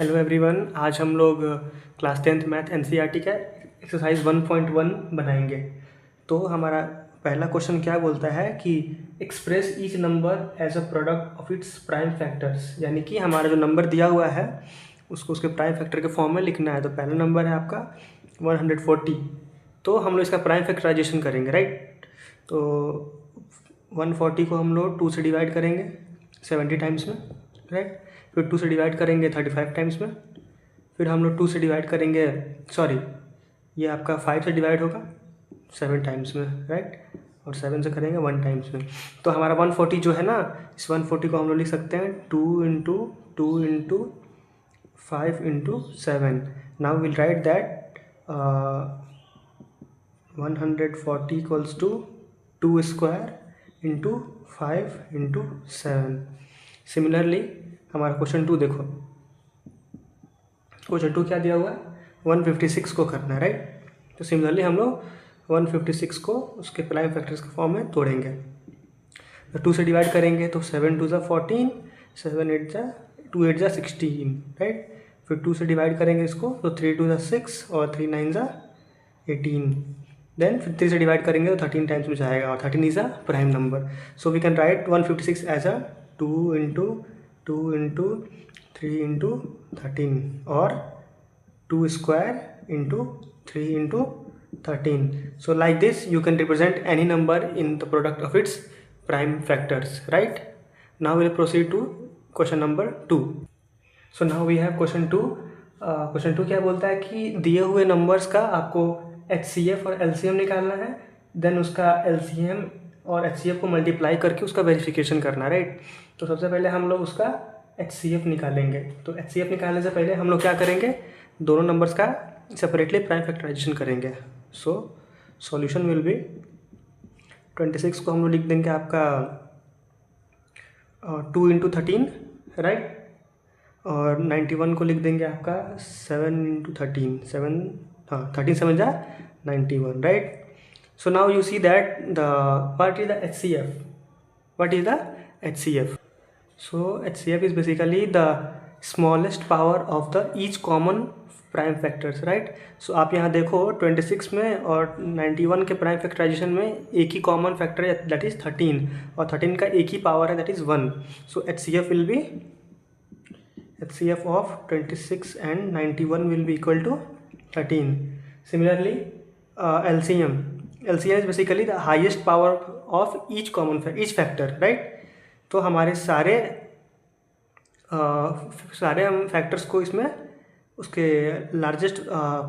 Hello everyone, आज हम लोग क्लास 10th मैथ एनसीईआरटी का एक्सरसाइज 1.1 बनाएंगे। तो हमारा पहला क्वेश्चन क्या बोलता है कि express each number as a product of its prime factors, यानी कि हमारा जो नंबर दिया हुआ है उसको उसके प्राइम फैक्टर के फॉर्म में लिखना है। तो पहला नंबर है आपका 140, तो हम लोग इसका प्राइम फैक्टराइजेशन करेंगे, राइट। तो 140 को हम लोग 2 से डिवाइड करेंगे 70 टाइम्स में, राइट। फिर 2 से डिवाइड करेंगे 35 टाइम्स में। फिर हम लोग 2 से डिवाइड करेंगे, सॉरी, ये आपका 5 से डिवाइड होगा 7 टाइम्स में, राइट। और 7 से करेंगे 1 टाइम्स में। तो हमारा 140 जो है ना, इस 140 को हम लोग लिख सकते हैं 2 into 2 into 5 into 7। Now will write that 140 equals to 2 square into 5 into 7। Similarly हमारा क्वेश्चन 2 देखो, क्वेश्चन 2 क्या दिया हुआ है, 156 को करना है, राइट। तो सिमिलरली हम लोग 156 को उसके प्राइम फैक्टर्स के फॉर्म में तोड़ेंगे। तो 2 से डिवाइड करेंगे तो 7 2 ज़ा 14, 7 8 ज़ा 2 8 ज़ा 16, राइट। फिर 2 से डिवाइड करेंगे इसको तो 3 2 ज़ा 6 और 3 9 ज़ा 18। देन फिर 3 से डिवाइड करेंगे तो 13 टाइम्स में जाएगा और 13 is a prime number. So we can write 156 as a 2 into 2 into 3 into 13 और 2 square into 3 into 13. So like this you can represent any number in the product of its prime factors, right? Now we'll proceed to question number 2. So now we have question 2. Question 2 क्या बोलता है कि दिए हुए numbers का आपको HCF और LCM निकालना है, देन उसका LCM और HCF को मल्टीप्लाई करके उसका वेरिफिकेशन करना है, राइट। तो सबसे पहले हम लोग उसका HCF निकालेंगे। तो HCF निकालने से पहले हम लोग क्या करेंगे, दोनों नंबर्स का सेपरेटली प्राइम फैक्टराइजेशन करेंगे। सो सॉल्यूशन विल बी 26 को हम लोग लिख देंगे आपका 2 इंटू 13, राइट। और 91 को लिख देंगे आपका 7 इंटू 13, 7 हाँ 13 7 जा 91, right. So now you see that the what is the HCF, what is the HCF? So HCF is basically the smallest power of the each common prime factors, right? So आप यहाँ देखो 26 में और 91 के prime factorisation में एक ही common factor है, that is 13, और 13 का एक ही पावर है, that is 1. So HCF will B HCF of 26 and 91 will be equal to 13. Similarly, LCM is basically the highest power of each factor, right? तो हमारे सारे हम फैक्टर्स को इसमें उसके लार्जेस्ट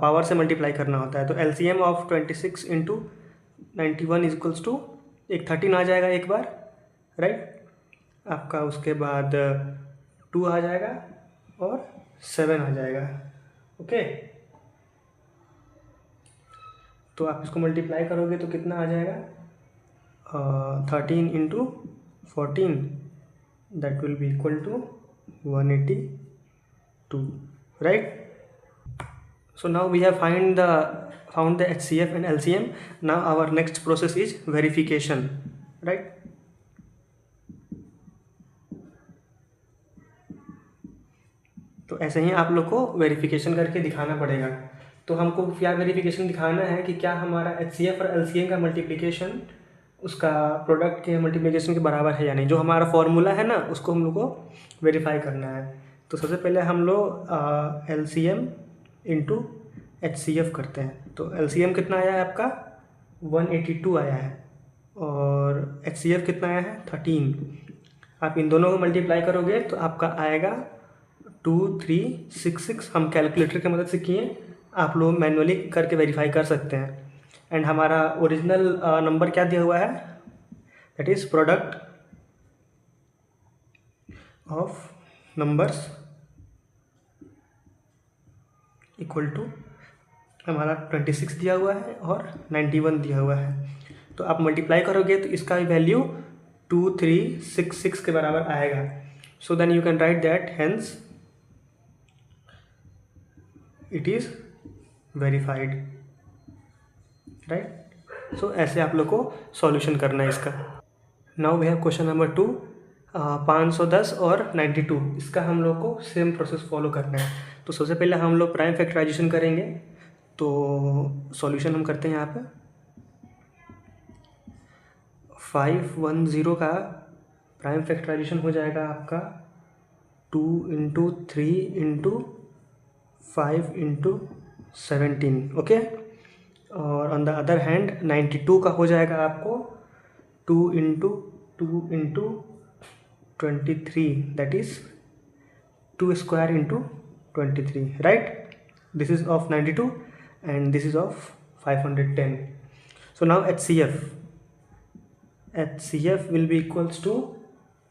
पावर से मल्टीप्लाई करना होता है। तो LCM of 26 into 91 is equals to एक 13 आ जाएगा एक बार, राइट। आपका उसके बाद 2 आ जाएगा और 7 आ जाएगा, ओके। तो आप इसको मल्टीप्लाई करोगे तो कितना आ जाएगा, 13 into 14, that will be equal to 182, right. So now we have found the HCF and LCM. Now our next process is verification, right? तो ऐसे ही आप लोग को वेरिफिकेशन करके दिखाना पड़ेगा। तो हमको क्या वेरिफिकेशन दिखाना है कि क्या हमारा HCF और LCM का मल्टीप्लिकेशन उसका प्रोडक्ट के मल्टीप्लिकेशन के बराबर है या नहीं। जो हमारा फॉर्मूला है ना, उसको हम लोग को वेरीफाई करना है। तो सबसे पहले हम लोग LCM इंटू HCF करते हैं। तो LCM कितना आया है आपका 182 आया है, और HCF कितना आया है 13। आप इन दोनों को मल्टीप्लाई करोगे तो आपका आएगा 2366। हम कैलकुलेटर की मदद से किए, आप लोग मैनुअली करके वेरीफाई कर सकते हैं। एंड हमारा ओरिजिनल नंबर क्या दिया हुआ है, that is product of numbers equal to हमारा 26 दिया हुआ है और 91 दिया हुआ है। तो आप मल्टीप्लाई करोगे तो इसका वैल्यू 2366 के बराबर आएगा। So then you can write that hence it is verified, right. So ऐसे आप लोग को सॉल्यूशन करना है इसका। Now we have question number 2. 510 और 92, इसका हम लोग को सेम प्रोसेस फॉलो करना है। तो सबसे पहले हम लोग प्राइम फैक्टराइजेशन करेंगे। तो सॉल्यूशन हम करते हैं यहाँ पे 510 का प्राइम फैक्टराइजेशन हो जाएगा आपका 2 इंटू 3 इंटू 5 इंटू 17, ओके। और ऑन द अदर हैंड 92 का हो जाएगा आपको 2 into 23, that is 2 square into 23, right. This is of 92 and this is of 510. So now HCF will be equals to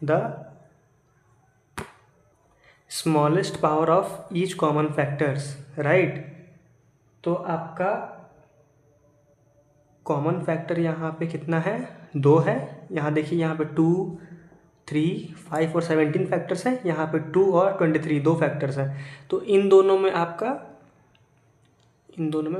the smallest power of each common factors, right? तो आपका common factor यहाँ पे कितना है? 2 है। यहाँ देखिए, यहाँ पे 2, 3, 5 और 17 फैक्टर्स हैं। यहाँ पे 2 और 23 2 फैक्टर्स हैं। तो इन दोनों में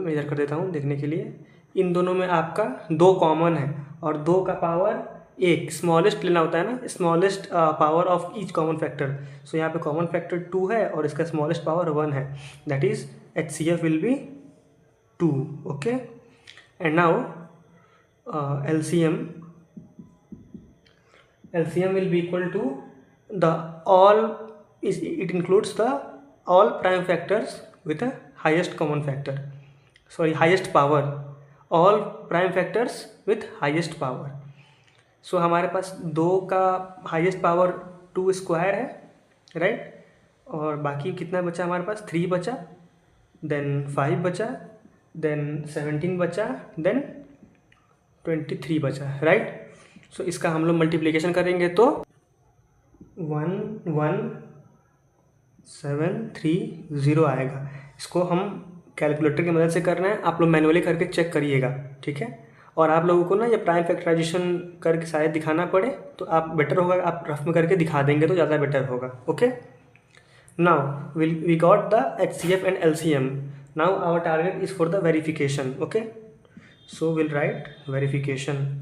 मेजर कर देता हूँ देखने के लिए। इन दोनों में आपका 2 कॉमन है और 2 का पावर 1 स्मॉलेस्ट लेना होता है ना, smallest power of each common factor. So यहाँ पे कॉमन फैक्टर 2 है और इसका स्मॉलेस्ट पावर 1 है, that is HCF will B 2, okay. And now LCM will be equal to the it includes the all prime factors with the highest common factor, highest power, all prime factors with highest power. सो हमारे पास 2 का highest power 2 square है, right. और बाकी कितना बचा हमारे पास? 3 बचा, then 5 बचा, देन 17 बचा, देन 23 बचा, राइट। सो इसका हम लोग मल्टीप्लिकेशन करेंगे तो 11730 आएगा। इसको हम कैलकुलेटर की मदद से करना है, आप लोग मैनुअली करके चेक करिएगा, ठीक है। और आप लोगों को ना ये प्राइम फैक्टराइजेशन करके शायद दिखाना पड़े तो आप बेटर होगा, आप रफ में करके दिखा देंगे तो ज़्यादा बेटर होगा, okay. Now we got the HCF and LCM. Now our target is for the verification, okay. So will write verification.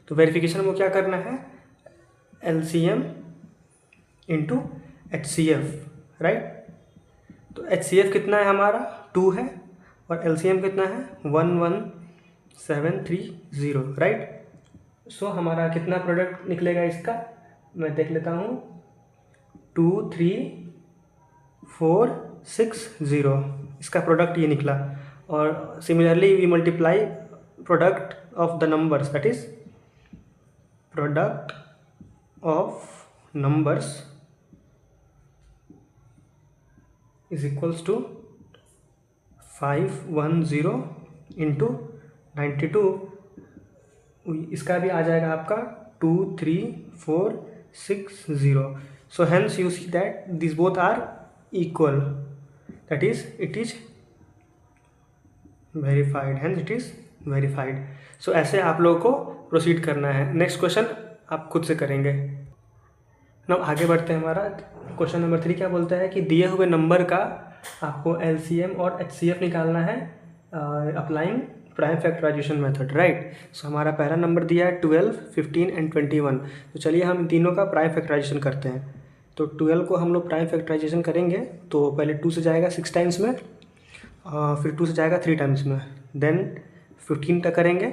तो वेरिफिकेशन में क्या करना है? LCM into HCF, right. तो HCF कितना है हमारा? 2 है और LCM कितना है? 11730, राइट। सो हमारा कितना प्रोडक्ट निकलेगा इसका? मैं देख लेता हूँ, 23460 इसका प्रोडक्ट ये निकला। और similarly we multiply product of the numbers, that is product of numbers is equals to 510 into 92, इसका भी आ जाएगा आपका 23460. So hence you see that this both are equal, that is it is verified, hence it is verified. So ऐसे आप लोगों को proceed करना है. नेक्स्ट क्वेश्चन आप खुद से करेंगे. नाउ आगे बढ़ते हैं. हमारा क्वेश्चन नंबर 3 क्या बोलता है कि दिए हुए नंबर का आपको LCM और HCF निकालना है applying prime factorization method, right. So हमारा पहला नंबर दिया है 12, 15 एंड 21. तो चलिए हम तीनों का प्राइम फैक्टराइजेशन करते हैं. तो 12 को हम लोग प्राइम फैक्टराइजेशन करेंगे तो पहले 2 से जाएगा 6 टाइम्स में, फिर 2 से जाएगा 3 टाइम्स में, देन 15 का करेंगे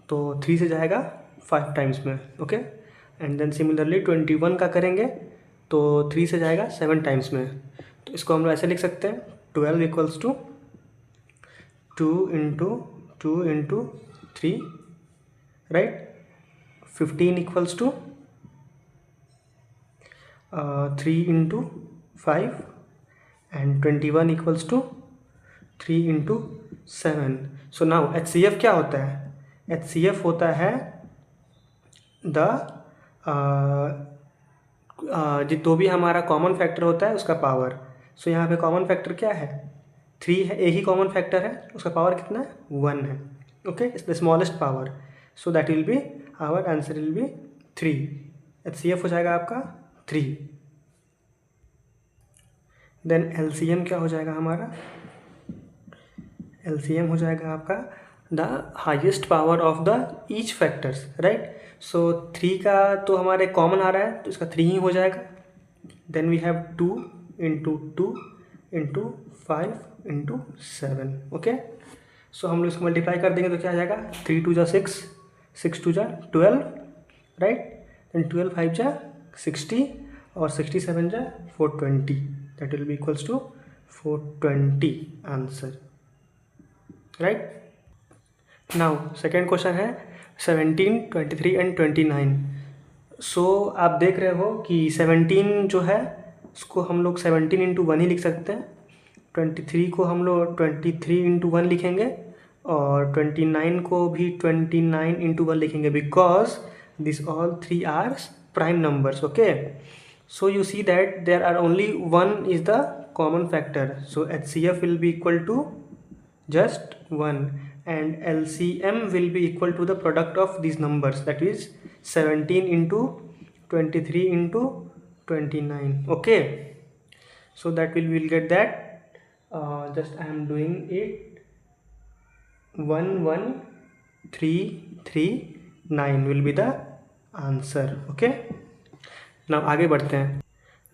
तो 3 से जाएगा 5 टाइम्स में, ओके. एंड देन सिमिलरली 21 का करेंगे तो 3 से जाएगा 7 टाइम्स में. तो इसको हम लोग ऐसे लिख सकते हैं 12 equals to 2 into 3, right. 15 equals to 3 into 5 and 21 equals to 3 into 7. So now HCF क्या होता है? HCF होता है द जो भी हमारा कॉमन फैक्टर होता है उसका पावर. सो यहाँ पे कॉमन फैक्टर क्या है? 3 है. एक ही कॉमन फैक्टर है, उसका पावर कितना है? 1 है, okay. It's the smallest power. So that will be our answer will be 3. HCF हो जाएगा आपका 3. देन LCM क्या हो जाएगा हमारा? LCM हो जाएगा आपका the highest power of the each factors, right. So 3 का तो हमारे कॉमन आ रहा है तो इसका 3 ही हो जाएगा। Then we have 2 into 2 into 5 into 7, okay. So हम लोग इसको मल्टीप्लाई कर देंगे तो क्या आ जाएगा, 3 2 जा 6, 6 2 जा 12, राइट। देन 12 5 जा 60 और 67 जा 420, that will be equals to 420 answer, right. Now second question है 17, 23 एंड 29। सो आप देख रहे हो कि 17 जो है उसको हम लोग 17 इंटू 1 ही लिख सकते हैं, 23 को हम लोग 23 इंटू 1 लिखेंगे और 29 को भी 29 इंटू 1 लिखेंगे, because this all 3 are prime numbers, okay. So you see that there are only 1 is the common factor, so HCF will be equal to just 1 and LCM will be equal to the product of these numbers, that is 17 into 23 into 29, okay. So that we'll get that, just I am doing it, 11339 will be the answer, okay. now आगे बढ़ते हैं।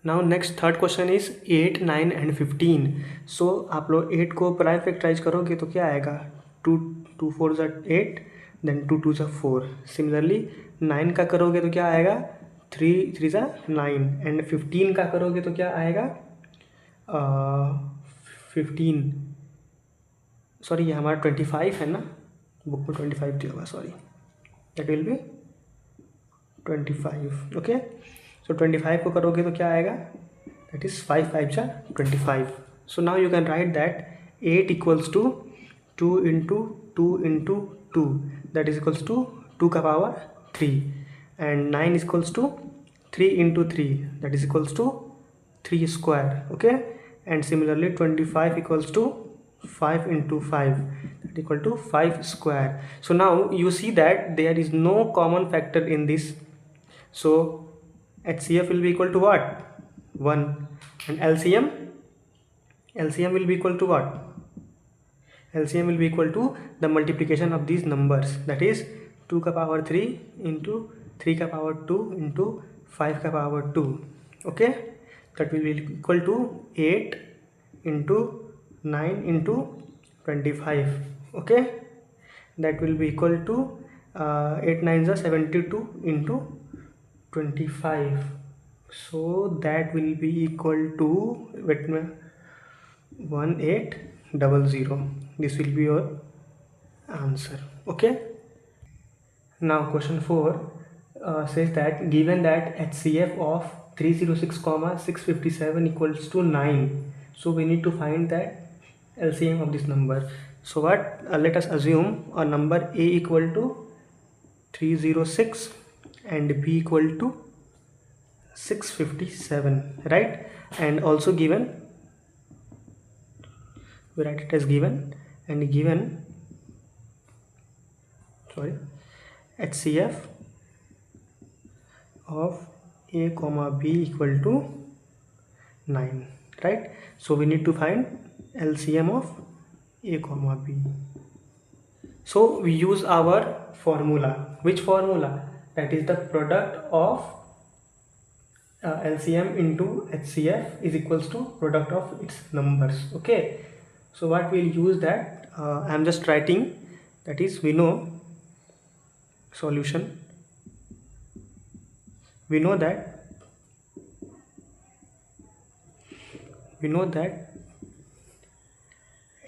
Now next third question is 8, 9 and 15। सो आप लोग 8 को prime factorise करोगे तो क्या आएगा, 2 2 4 ज़ा 8, देन 2 2 ज़ा 4। सिमिलरली 9 का करोगे तो क्या आएगा, 3 3 ज़ा 9, एंड 15 का करोगे तो क्या आएगा, 15, सॉरी ये हमारा 25 है ना, बुक में 25 दिया हुआ, sorry, that will be 25, okay. So 25 को करोगे तो क्या आएगा, दैट इज़ 5 5 जा 25। So now you can write that 8 equals to 2 into 2 into 2, that is equals to 2 का power 3, and 9 equals to 3 into 3, that is equals to 3 square, okay. And similarly 25 equals to 5 into 5, that equal to 5 square. So now you see that there is no common factor in this, so HCF will be equal to what, 1, and LCM will be equal to what, LCM will be equal to the multiplication of these numbers, that is 2 का power 3 into 3 का power 2 into 5 का power 2, okay, that will be equal to 8 into 9 into 25, okay, that will be equal to 8 9 is 72 into 25, so that will be equal to, wait me, 1800, this will be your answer, okay. Now question 4 says that given that HCF of 306 657 equals to 9, so we need to find that LCM of this number. So what, let us assume a number A equal to 306 and B equal to 657, right, and also given, we write it as given, and given, sorry, HCF of A comma B equal to 9, right. So we need to find LCM of A comma B. So we use our formula, which formula, that is the product of LCM into HCF is equals to product of its numbers, okay. So what we'll use that, I am just writing, that is we know solution, we know that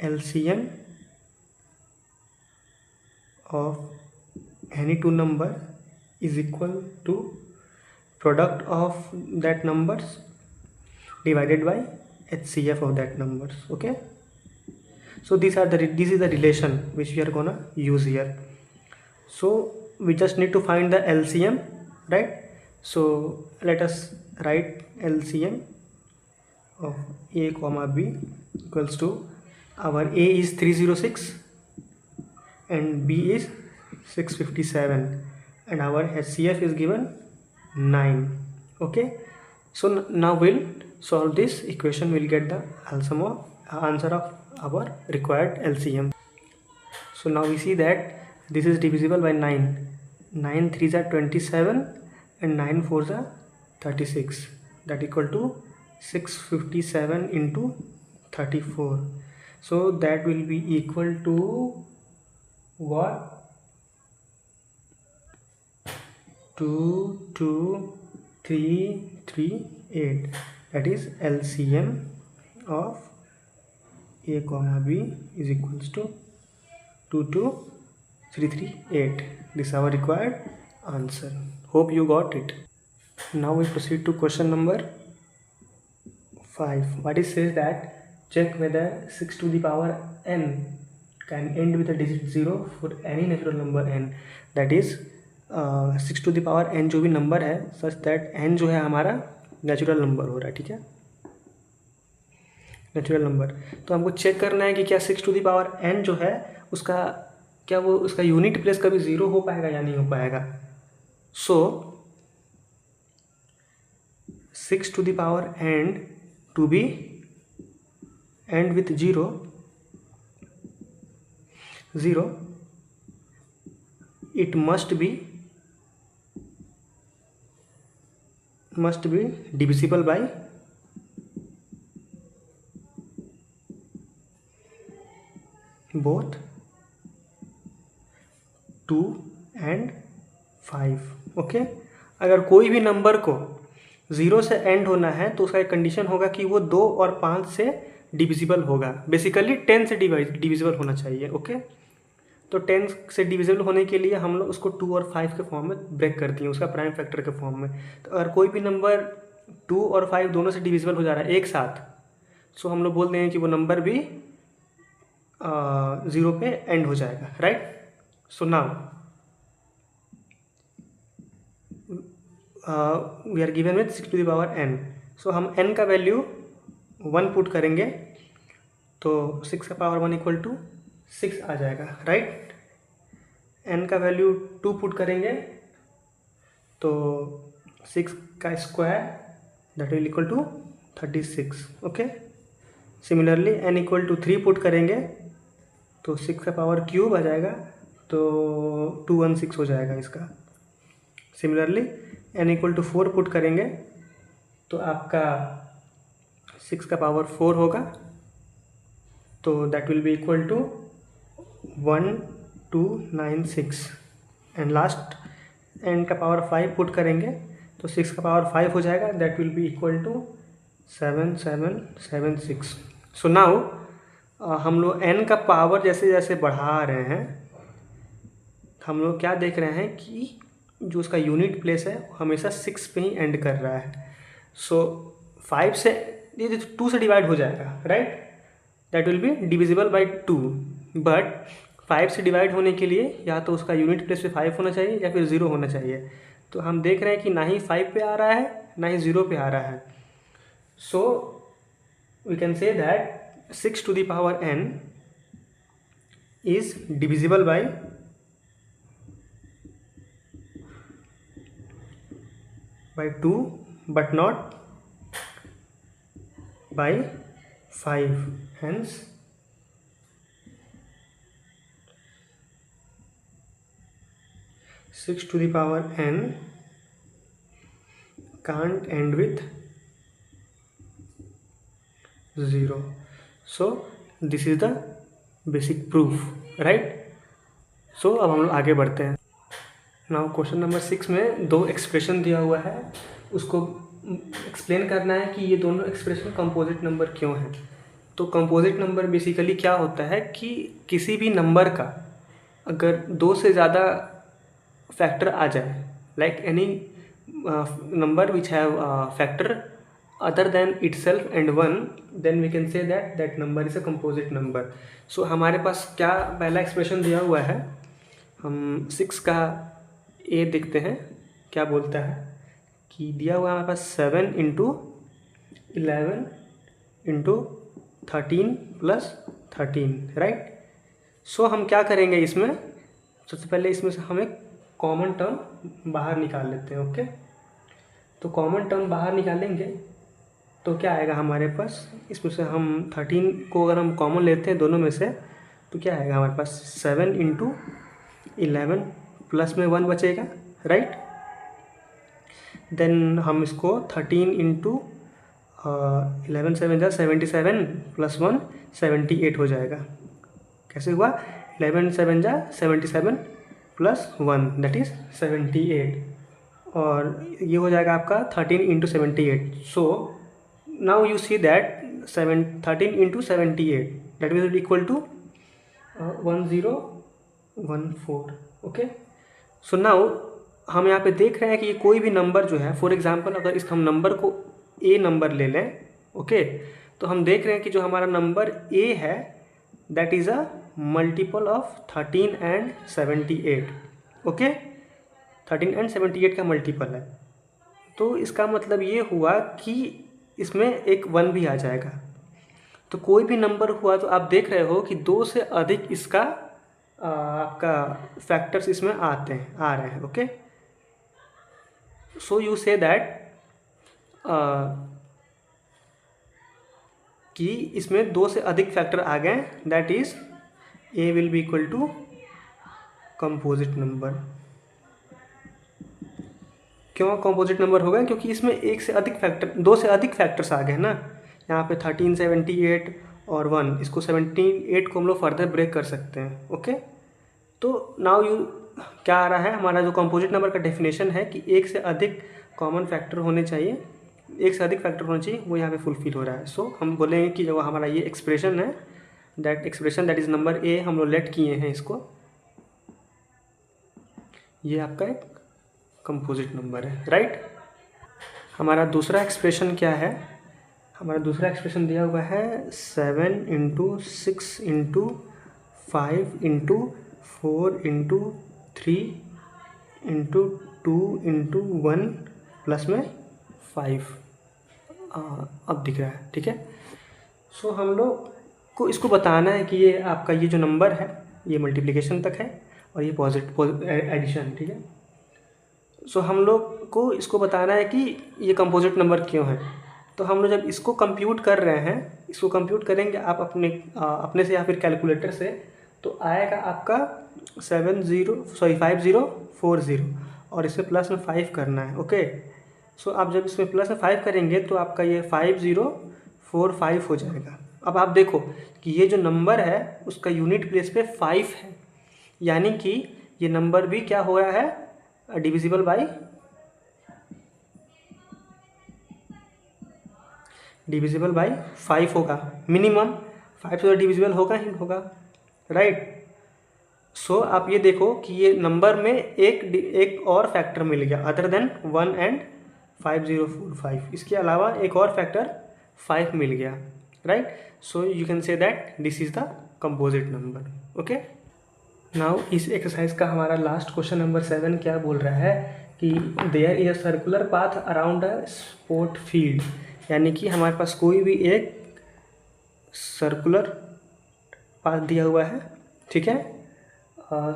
LCM of any two number is equal to product of that numbers divided by HCF of that numbers, okay. So this is the relation which we are gonna use here. So we just need to find the LCM, right. So let us write LCM of A comma B equals to, our A is 306 and B is 657 and our HCF is given 9, okay. So now we'll solve this equation, we'll get the answer of our required LCM. So now we see that this is divisible by 9. 9 3s are 27 and 9 4s are 36. That equal to 657 into 34. So that will be equal to what? 22338. That is LCM of A comma B is equals to 22338. This is our required answer. Hope you got it. Now we proceed to question number 5. What it says that check whether 6 to the power n can end with a digit 0 for any natural number n. That is 6 to the power n जो भी number है such that n जो है हमारा natural number हो रहा है, ठीक है, नेचुरल नंबर। तो हमको चेक करना है कि क्या 6 टू द पावर n जो है उसका क्या वो उसका यूनिट प्लेस कभी ज़ीरो हो पाएगा या नहीं हो पाएगा। So 6 to the power n to be end with zero it must be divisible by both 2 and 5। Okay, अगर कोई भी नंबर को 0 से एंड होना है तो उसका एक कंडीशन होगा कि वो 2 और 5 से डिविजिबल होगा। बेसिकली 10 से डिविजिबल होना चाहिए। ओके, तो 10 से डिविजिबल होने के लिए हम लोग उसको 2 और 5 के फॉर्म में ब्रेक कर दिए, उसका प्राइम फैक्टर के फॉर्म में। तो अगर कोई भी नंबर 2 और 5 दोनों से डिविजिबल हो जा रहा है एक साथ, सो हम लोग बोल देंगे कि वो नंबर भी 0 पे एंड हो जाएगा, right. So now we are given with 6 to the power n। So हम n का वैल्यू 1 पुट करेंगे तो 6 का पावर 1 इक्वल टू 6 आ जाएगा, राइट। n का वैल्यू 2 पुट करेंगे तो 6 का square that will equal to 36। Okay, similarly n equal to 3 put करेंगे तो 6 का पावर क्यूब आ जाएगा तो 216 हो जाएगा इसका। Similarly n equal to 4 put करेंगे तो आपका 6 का पावर 4 होगा तो that will be equal to 1296। And last n का पावर 5 पुट करेंगे तो 6 का पावर 5 हो जाएगा, that will be equal to 7776। So now हम लोग n का पावर जैसे जैसे बढ़ा रहे हैं हम लोग क्या देख रहे हैं कि जो उसका यूनिट प्लेस है हमेशा 6 पे ही एंड कर रहा है। सो 5 से ये 2 से डिवाइड हो जाएगा, right, that will be divisible by 2। But 5 से डिवाइड होने के लिए या तो उसका यूनिट प्लेस पे 5 होना चाहिए या फिर 0 होना चाहिए। तो हम देख रहे हैं कि ना ही 5 पे आ रहा है ना ही 0 पे आ रहा है। So we can say that 6 to the power n is divisible by 2 but not by 5, hence 6 to the power n can't end with 0. So this is the basic proof, right? So अब हम लोग आगे बढ़ते हैं। Now question number 6 में 2 expression दिया हुआ है, उसको एक्सप्लेन करना है कि ये दोनों एक्सप्रेशन कंपोजिट नंबर क्यों हैं। तो कंपोजिट नंबर बेसिकली क्या होता है कि किसी भी नंबर का अगर 2 से ज़्यादा फैक्टर आ जाए, like any number which have factor other than itself and 1, then we can say that number is a composite number. So हमारे पास क्या पहला एक्सप्रेशन दिया हुआ है, हम 6 का ए देखते हैं क्या बोलता है कि दिया हुआ है हमारे पास 7 इंटू 11 इंटू 13 प्लस 13, राइट। सो हम क्या करेंगे इसमें, सबसे पहले इसमें से हम एक कॉमन टर्म बाहर निकाल लेते हैं। ओके, तो कॉमन टर्म बाहर निकालेंगे तो क्या आएगा हमारे पास, इसमें से हम 13 को अगर हम कॉमन लेते हैं दोनों में से तो क्या आएगा हमारे पास 7 इंटू 11 प्लस में 1 बचेगा, राइट। देन हम इसको 13 इंटू 11 7 जा 77 प्लस 1 78 हो जाएगा। कैसे हुआ? 11 7 जा 77 प्लस 1 दैट इज़ 78, और ये हो जाएगा आपका 13 into 78। So now you see that 13 into 78 that is equal to 1014। Okay, so now हम यहाँ पे देख रहे हैं कि ये कोई भी नंबर जो है, फॉर एग्जांपल अगर इस हम नंबर को ए नंबर ले लें, ओके, तो हम देख रहे हैं कि जो हमारा नंबर ए है that is a multiple of 13 and 78। Okay, 13 and 78 का मल्टीपल है, तो इसका मतलब ये हुआ कि इसमें एक 1 भी आ जाएगा। तो कोई भी नंबर हुआ तो आप देख रहे हो कि 2 से अधिक इसका आपका फैक्टर्स इसमें आ रहे हैं। Okay, so you say that कि इसमें 2 से अधिक फैक्टर आ गए, that is a will be equal to composite number. क्यों कंपोजिट नंबर हो गया? क्योंकि इसमें 1 से अधिक फैक्टर, 2 से अधिक फैक्टर्स आ गए ना। यहाँ पे 13 78 और 1, इसको 78 को हम लोग फर्दर ब्रेक कर सकते हैं। ओके, तो नाउ यू क्या आ रहा है, हमारा जो कंपोजिट नंबर का डेफिनेशन है कि 1 से अधिक कॉमन फैक्टर होने चाहिए, 1 से अधिक फैक्टर होने चाहिए, वो यहाँ पे फुलफिल हो रहा है। सो हम बोलेंगे कि जो हमारा ये एक्सप्रेशन है, that expression that is number A, हम लोग लेट किए हैं इसको, ये आपका एक कंपोजिट नंबर है, राइट। हमारा दूसरा एक्सप्रेशन क्या है? हमारा दूसरा एक्सप्रेशन दिया हुआ है 7 into 6 into 5 into 4 into 3 into 2 into 1 plus में 5। अब दिख रहा है, ठीक है। सो हम लोग को इसको बताना है कि ये आपका ये जो नंबर है ये मल्टीप्लिकेशन तक है और ये पॉजिटिव एडिशन, ठीक है। सो हम लोग को इसको बताना है कि ये कंपोजिट नंबर क्यों है। तो हम लोग जब इसको कंप्यूट कर रहे हैं, इसको कंप्यूट करेंगे आप अपने से या फिर कैलकुलेटर से, तो आएगा आपका 5040 और इसमें प्लस में 5 करना है। ओके, सो आप जब इसमें प्लस में 5 करेंगे तो आपका ये 5045 हो जाएगा। अब आप देखो कि ये जो नंबर है उसका यूनिट प्लेस पे 5 है, यानी कि ये नंबर भी क्या हो रहा है, डिविजिबल बाय 5 होगा। मिनिमम 5 से डिविजिबल होगा ही होगा, राइट। सो आप ये देखो कि ये नंबर में एक और फैक्टर मिल गया अदर देन 1 एंड 5045, इसके अलावा एक और फैक्टर 5 मिल गया, right. So you can say that this is the composite number. Okay, now इस एक्सरसाइज का हमारा लास्ट क्वेश्चन नंबर 7 क्या बोल रहा है कि there is a circular path around a sport field, यानी कि हमारे पास कोई भी एक सर्कुलर पाथ दिया हुआ है, ठीक है।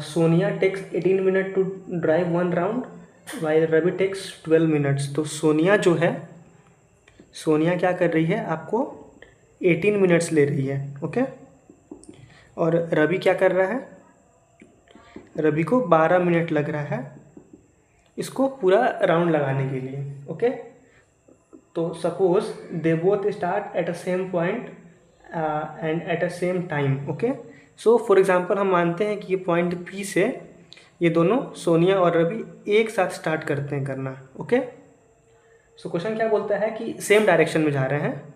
Sonia takes 18 minute to drive 1 round while Ravi takes 12 minutes. तो सोनिया जो है, सोनिया क्या कर रही है, आपको 18 मिनट्स ले रही है, ओके। और रवि क्या कर रहा है, रवि को 12 मिनट लग रहा है इसको पूरा राउंड लगाने के लिए, ओके। तो suppose they both start at a same point and at a same time, okay. So for example हम मानते हैं कि ये पॉइंट पी से ये दोनों सोनिया और रवि एक साथ स्टार्ट करते हैं करना, ओके। सो क्वेश्चन क्या बोलता है कि सेम डायरेक्शन में जा रहे हैं।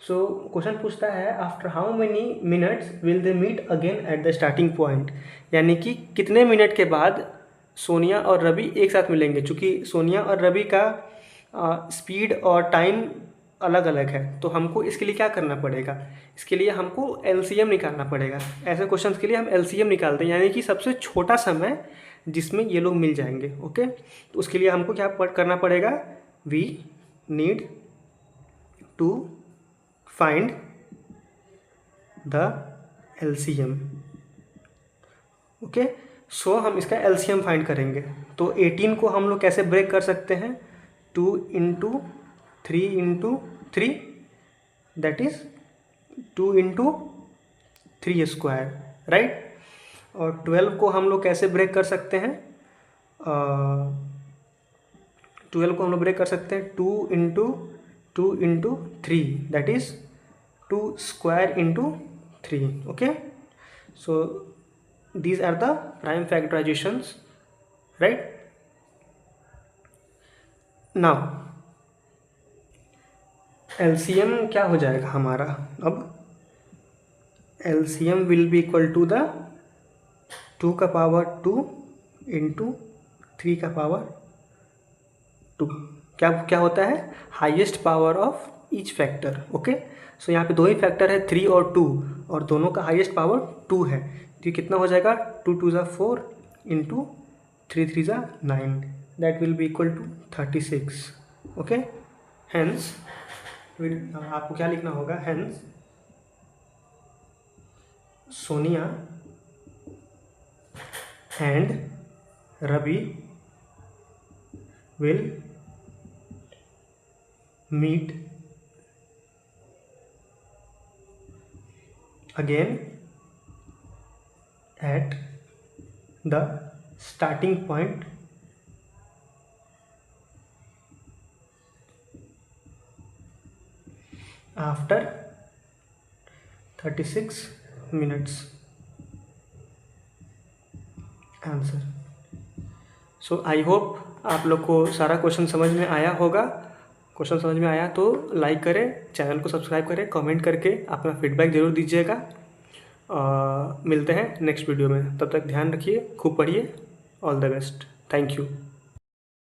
सो क्वेश्चन पूछता है after how many minutes will they meet again at the starting point, यानी कि कितने मिनट के बाद सोनिया और रवि एक साथ मिलेंगे। चूँकि सोनिया और रवि का स्पीड और टाइम अलग अलग है, तो हमको इसके लिए क्या करना पड़ेगा, इसके लिए हमको एलसीएम निकालना पड़ेगा। ऐसे क्वेश्चंस के लिए हम एलसीएम निकालते हैं, यानी कि सबसे छोटा समय जिसमें ये लोग मिल जाएंगे, ओके। तो उसके लिए हमको क्या करना पड़ेगा, we need to find the LCM, okay. So हम इसका एलसीएम फाइंड करेंगे। तो 18 को हम लोग कैसे ब्रेक कर सकते हैं, 2 into 3 into 3 that is 2 into 3 square, right. और 12 को हम लोग कैसे ब्रेक कर सकते हैं? 12 को हम लोग ब्रेक कर सकते हैं 2 into 3, that is 2 square into 3। Okay, so these are the prime factorizations, right? now LCM क्या हो जाएगा हमारा? अब LCM will be equal to the 2 का पावर 2 इंटू 3 का पावर 2। क्या होता है? Highest power of each factor. Okay, so यहाँ पे दो ही फैक्टर है 3 और 2, और दोनों का हाईएस्ट पावर 2 है। तो ये कितना हो जाएगा? 2 2 ज़ा 4 इंटू 3 3 ज़ा 9, that will be equal to 36। Okay, hence आपको क्या लिखना होगा? Hence Sonia and Ravi will meet again at the starting point after 36 minutes। Answer. So I hope आप लोग को सारा क्वेश्चन समझ में आया होगा। क्वेश्चन समझ में आया तो लाइक करें, चैनल को सब्सक्राइब करें, कमेंट करके अपना फीडबैक ज़रूर दीजिएगा। मिलते हैं नेक्स्ट वीडियो में, तब तक ध्यान रखिए, खूब पढ़िए। All the best, thank you.